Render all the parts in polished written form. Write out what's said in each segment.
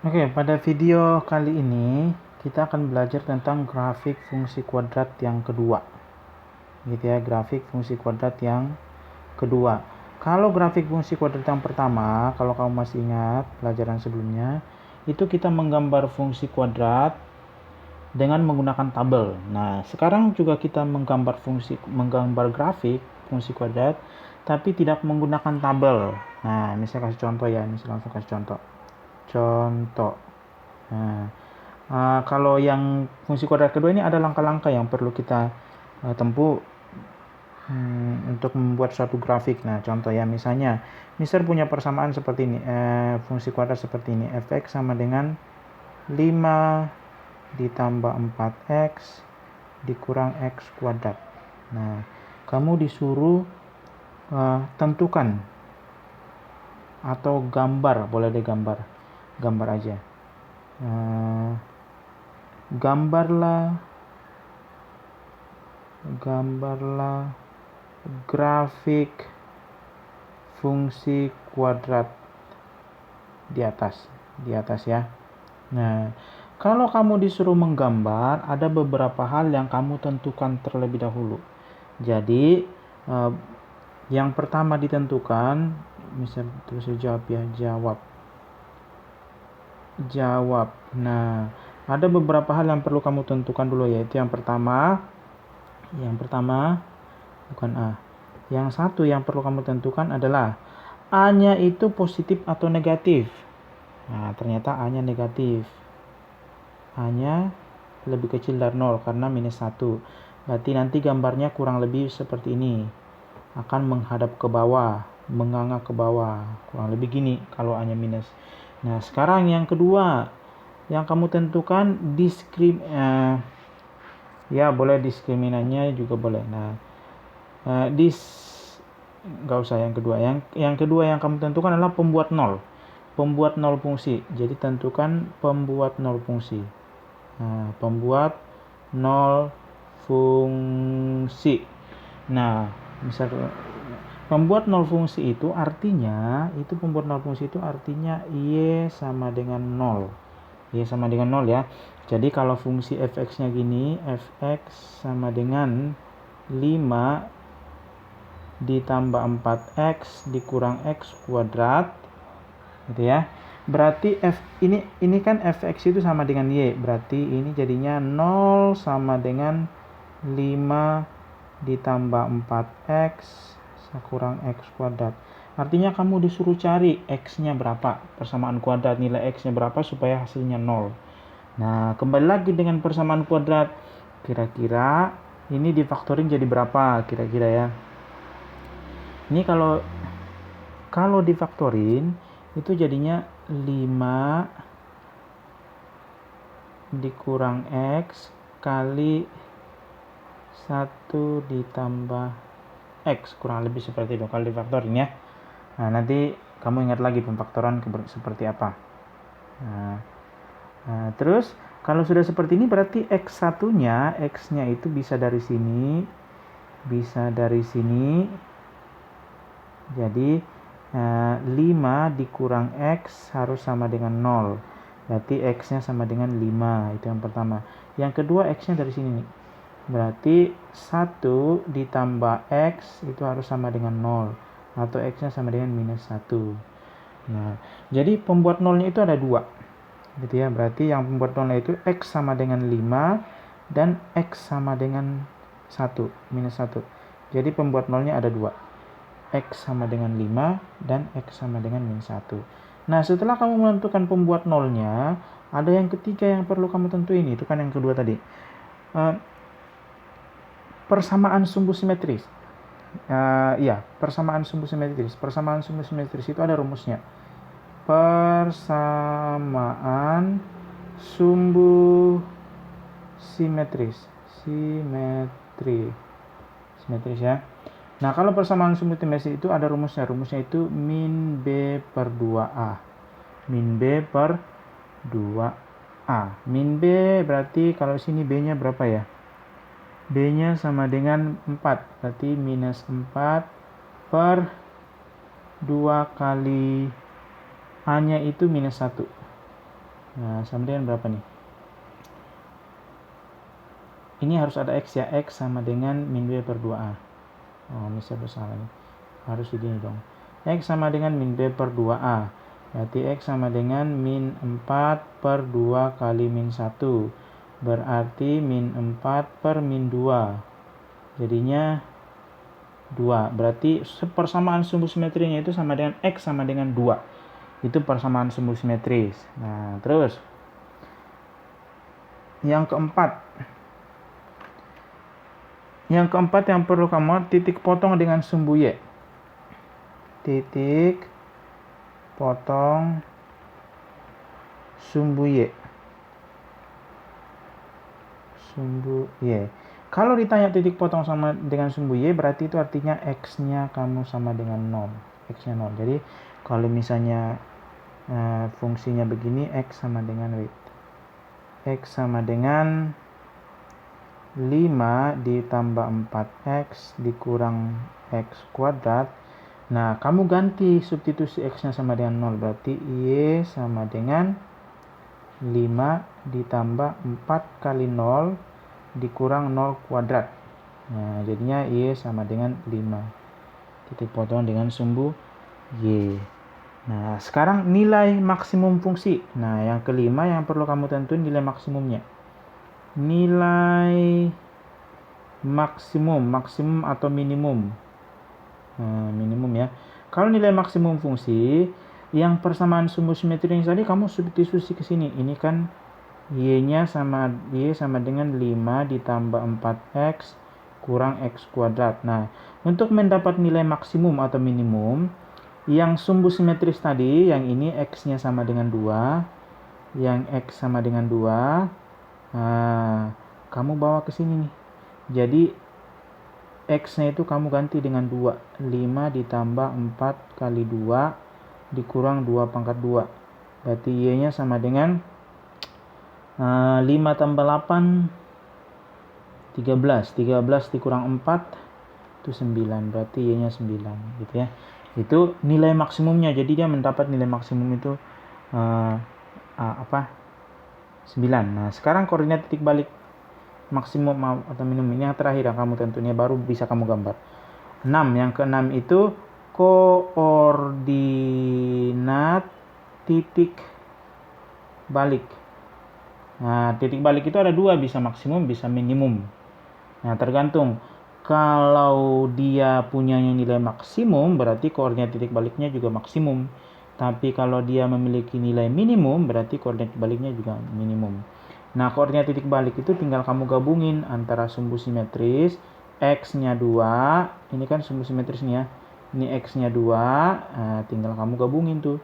Oke, pada video kali ini kita akan belajar tentang grafik fungsi kuadrat yang kedua. Gitu ya, grafik fungsi kuadrat yang kedua. Kalau grafik fungsi kuadrat yang pertama, kalau kamu masih ingat pelajaran sebelumnya, itu kita menggambar fungsi kuadrat dengan menggunakan tabel. Nah, sekarang juga kita menggambar grafik fungsi kuadrat tapi tidak menggunakan tabel. Nah, ini saya kasih contoh ya, ini saya langsung kasih contoh. Nah, kalau yang fungsi kuadrat kedua ini ada langkah-langkah yang perlu kita tempuh untuk membuat suatu grafik. Nah, contoh ya, misalnya Mister punya persamaan seperti ini, fungsi kuadrat seperti ini, fx sama dengan 5 ditambah 4x dikurang x kuadrat. Nah, kamu disuruh tentukan atau gambar, boleh deh gambar aja. Gambarlah grafik fungsi kuadrat di atas ya. Nah, kalau kamu disuruh menggambar, ada beberapa hal yang kamu tentukan terlebih dahulu. Jadi yang pertama ditentukan, misalnya terus jawab ya, jawab. Nah, ada beberapa hal yang perlu kamu tentukan dulu, yaitu yang pertama bukan A. Yang satu yang perlu kamu tentukan adalah A-nya itu positif atau negatif. Nah, ternyata A-nya negatif. A-nya lebih kecil dari 0 karena minus 1. Berarti nanti gambarnya kurang lebih seperti ini. Akan menghadap ke bawah, menganga ke bawah. Kurang lebih gini kalau A-nya minus. Nah, sekarang yang kedua, yang kamu tentukan ya boleh diskriminannya juga boleh. Nah, nggak usah yang kedua. Yang kedua yang kamu tentukan adalah pembuat 0 fungsi. Jadi tentukan pembuat 0 fungsi. Nah, pembuat 0 fungsi. Nah, misal pembuat 0 fungsi itu artinya, Y sama dengan 0. Y sama dengan 0 ya. Jadi kalau fungsi fx-nya gini, fx sama dengan 5 ditambah 4x dikurang x kuadrat, gitu ya. Berarti ini kan fx itu sama dengan y, berarti ini jadinya 0 sama dengan 5 ditambah 4x kurang x kuadrat. Artinya kamu disuruh cari x-nya berapa, persamaan kuadrat nilai x-nya berapa supaya hasilnya 0. Nah, kembali lagi dengan persamaan kuadrat, kira-kira ini difaktoring jadi berapa kira-kira ya. Ini kalau difaktorin itu jadinya 5 dikurang x kali 1 ditambah x, kurang lebih seperti itu kalau difaktorin ya. Nah, nanti kamu ingat lagi pemfaktoran seperti apa. Nah, terus kalau sudah seperti ini berarti x1-nya, x-nya itu bisa dari sini, bisa dari sini. Jadi 5 dikurang x harus sama dengan 0. Berarti x-nya sama dengan 5. Itu yang pertama. Yang kedua, x-nya dari sini nih. Berarti 1 ditambah x itu harus sama dengan 0. Atau x-nya sama dengan minus 1. Nah, jadi pembuat 0-nya itu ada 2. Gitu ya. Berarti yang pembuat 0-nya itu x sama dengan 5 dan x sama dengan 1, minus 1. Jadi pembuat 0-nya ada 2. X sama dengan 5 dan X sama dengan minus 1. Nah, setelah kamu menentukan pembuat 0-nya, ada yang ketiga yang perlu kamu tentuin. Itu kan yang kedua tadi. Persamaan sumbu simetris. Persamaan sumbu simetris. Persamaan sumbu simetris itu ada rumusnya. Persamaan sumbu simetris. Simetris ya. Nah, kalau persamaan sumbu simetris itu ada rumusnya. Rumusnya itu min B per 2A. Min B per 2A. Min B berarti kalau sini B-nya berapa ya? B-nya sama dengan 4. Berarti minus 4 per 2 kali A-nya itu minus 1. Nah, sama dengan berapa nih? Ini harus ada X ya. X sama dengan min B per 2A. Oh, misal bersalah nih. Harus begini dong. X sama dengan min B per 2A. Berarti X sama dengan min 4 per 2 kali min 1. Berarti min 4 per min 2. Jadinya 2. Berarti persamaan sumbu simetrinya itu sama dengan X sama dengan 2. Itu persamaan sumbu simetris. Nah, terus yang keempat. Yang keempat yang perlu kamu titik potong dengan sumbu Y. Titik potong sumbu Y. Sumbu Y. Kalau ditanya titik potong sama dengan sumbu Y, berarti itu artinya X-nya kamu sama dengan 0. X-nya 0. Jadi, kalau misalnya fungsinya begini, X sama dengan X sama dengan 5 ditambah 4X dikurang X kuadrat. Nah, kamu ganti substitusi X-nya sama dengan 0. Berarti Y sama dengan 5 ditambah 4 kali 0 dikurang 0 kuadrat. Nah, jadinya Y sama dengan 5. Titik potong dengan sumbu Y. Nah, sekarang nilai maksimum fungsi. Nah, yang kelima yang perlu kamu tentuin nilai maksimumnya. Nilai maksimum atau minimum. Nah, minimum ya. Kalau nilai maksimum fungsi, yang persamaan sumbu simetri tadi kamu substitusi ke sini. Ini kan Y sama dengan 5 ditambah 4X kurang X kuadrat. Nah, untuk mendapat nilai maksimum atau minimum, yang sumbu simetris tadi, yang ini X-nya sama dengan 2, yang X sama dengan 2, nah, kamu bawa ke sini nih. Jadi X-nya itu kamu ganti dengan 2. 5 ditambah 4 kali 2 dikurang 2 pangkat 2. Berarti Y-nya sama dengan 5 tambah 8 13. 13 dikurang 4 itu 9. Berarti Y-nya 9 gitu ya. Itu nilai maksimumnya. Jadi dia mendapat nilai maksimum itu 9. Nah, sekarang koordinat titik balik maksimum atau minimum ini yang terakhir yang kamu tentunya baru bisa kamu gambar. 6. Yang ke-6 itu koordinat titik balik. Nah, titik balik itu ada 2, bisa maksimum, bisa minimum. Nah, tergantung. Kalau dia punyanya nilai maksimum, berarti koordinat titik baliknya juga maksimum. Tapi kalau dia memiliki nilai minimum, berarti koordinat baliknya juga minimum. Nah, koordinat titik balik itu tinggal kamu gabungin antara sumbu simetris, X-nya 2, ini kan sumbu simetrisnya, ini X-nya 2, tinggal kamu gabungin tuh.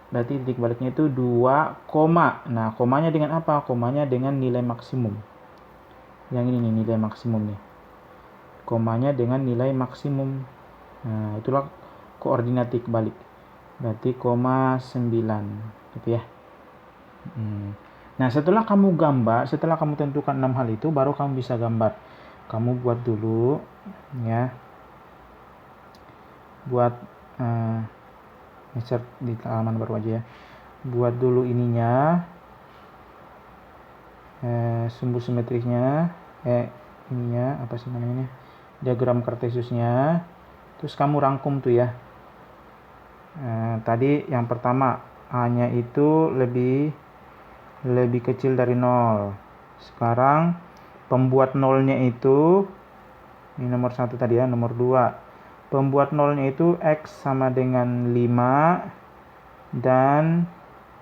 Berarti titik baliknya itu 2, koma. Nah, komanya dengan apa? Komanya dengan nilai maksimum. Yang ini nih, nilai maksimum nih. Komanya dengan nilai maksimum. Nah, itulah koordinat titik balik. Berarti 9 gitu ya. Nah, setelah kamu tentukan 6 hal itu, baru kamu bisa gambar. Kamu buat dulu ya. Buat insert di halaman baru aja ya. Buat dulu ininya, sumbu simetrisnya, ininya apa sih namanya, diagram kartesiusnya. Terus kamu rangkum tuh ya. Tadi yang pertama, A-nya itu lebih kecil dari 0. Sekarang pembuat nolnya itu, ini nomor 1 tadi ya, nomor 2. Pembuat nolnya itu X sama dengan 5 dan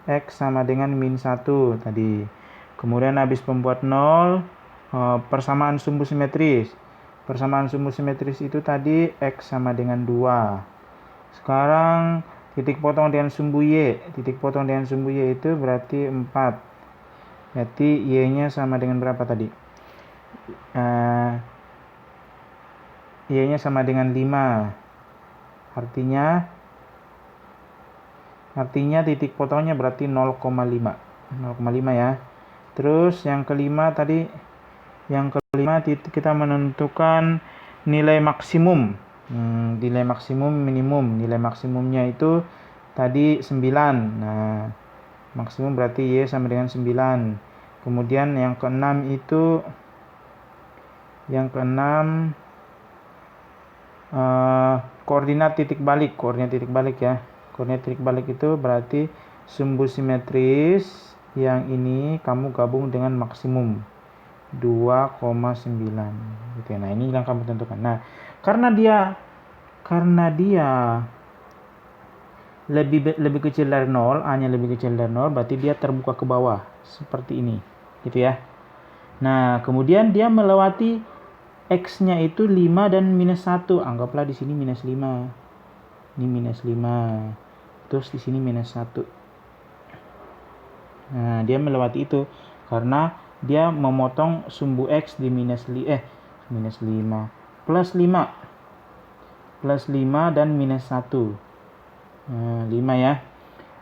X sama dengan min 1 tadi. Kemudian habis pembuat 0, persamaan sumbu simetris. Persamaan sumbu simetris itu tadi X sama dengan 2. Sekarang titik potong dengan sumbu Y. Titik potong dengan sumbu Y itu berarti 4. Berarti Y-nya sama dengan berapa tadi? Y-nya sama dengan 5. Artinya titik potongnya berarti 0,5. 0,5 ya. Terus yang kelima tadi, kita menentukan nilai maksimum. Nilai maksimum minimum. Nilai maksimumnya itu tadi 9. Nah, Maksimum berarti Y sama dengan 9. Kemudian yang keenam itu, koordinat titik balik. Koordinat titik balik ya. Koordinat titik balik itu berarti sumbu simetris yang ini kamu gabung dengan maksimum 2,9 gitu ya. Nah, ini yang kamu tentukan. Nah, karena dia lebih kecil dari 0, A-nya lebih kecil dari 0, berarti dia terbuka ke bawah seperti ini gitu ya. Nah, kemudian dia melewati X-nya itu 5 dan minus 1. Anggaplah di sini minus 5. Ini minus 5. Terus di sini minus 1. Nah, dia melewati itu karena dia memotong sumbu X di minus 5 plus 5 dan minus 1. Nah, 5 ya.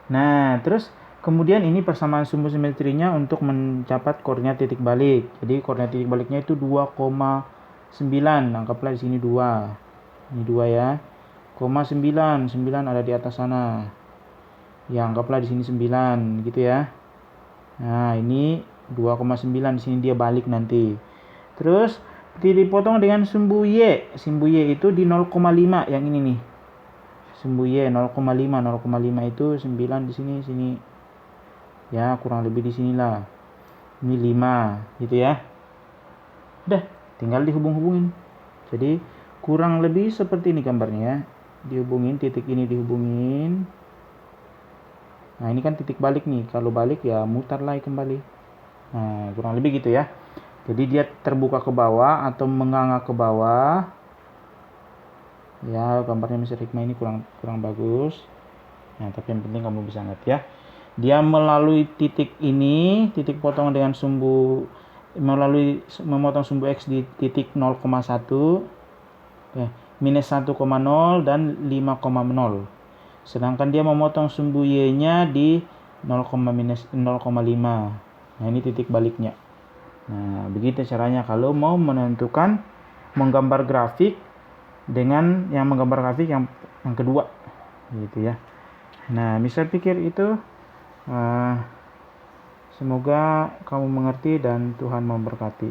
Nah, terus kemudian ini persamaan sumbu simetrinya untuk mencapai koordinat titik balik. Jadi koordinat titik baliknya itu 2,9. Anggaplah di sini 2. Ini 2 ya. 9 ada di atas sana. Ya, anggaplah di sini 9 gitu ya. Nah, ini 2,9, di sini dia balik nanti. Terus dipotong dengan sumbu Y. Sumbu Y itu di 0,5 yang ini nih. Sumbu Y 0,5 itu 9 di sini. Ya, kurang lebih di sinilah. Ini 5 gitu ya. Udah, tinggal dihubung-hubungin. Jadi kurang lebih seperti ini gambarnya ya. Dihubungin, titik ini dihubungin. Nah, ini kan titik balik nih. Kalau balik ya mutar lagi kembali. Nah, kurang lebih gitu ya. Jadi dia terbuka ke bawah atau menganga ke bawah. Ya, gambarnya Mr. Hikmah ini kurang bagus. Nah, tapi yang penting kamu bisa ngerti ya. Dia melalui titik ini, titik potong dengan memotong sumbu X di titik 0,1, minus 1,0 dan 5,0. Sedangkan dia memotong sumbu Y-nya di 0,5. Nah, ini titik baliknya. Nah, begitu caranya kalau mau menggambar grafik dengan menggambar grafik yang kedua gitu ya. Nah, misal pikir itu semoga kamu mengerti dan Tuhan memberkati.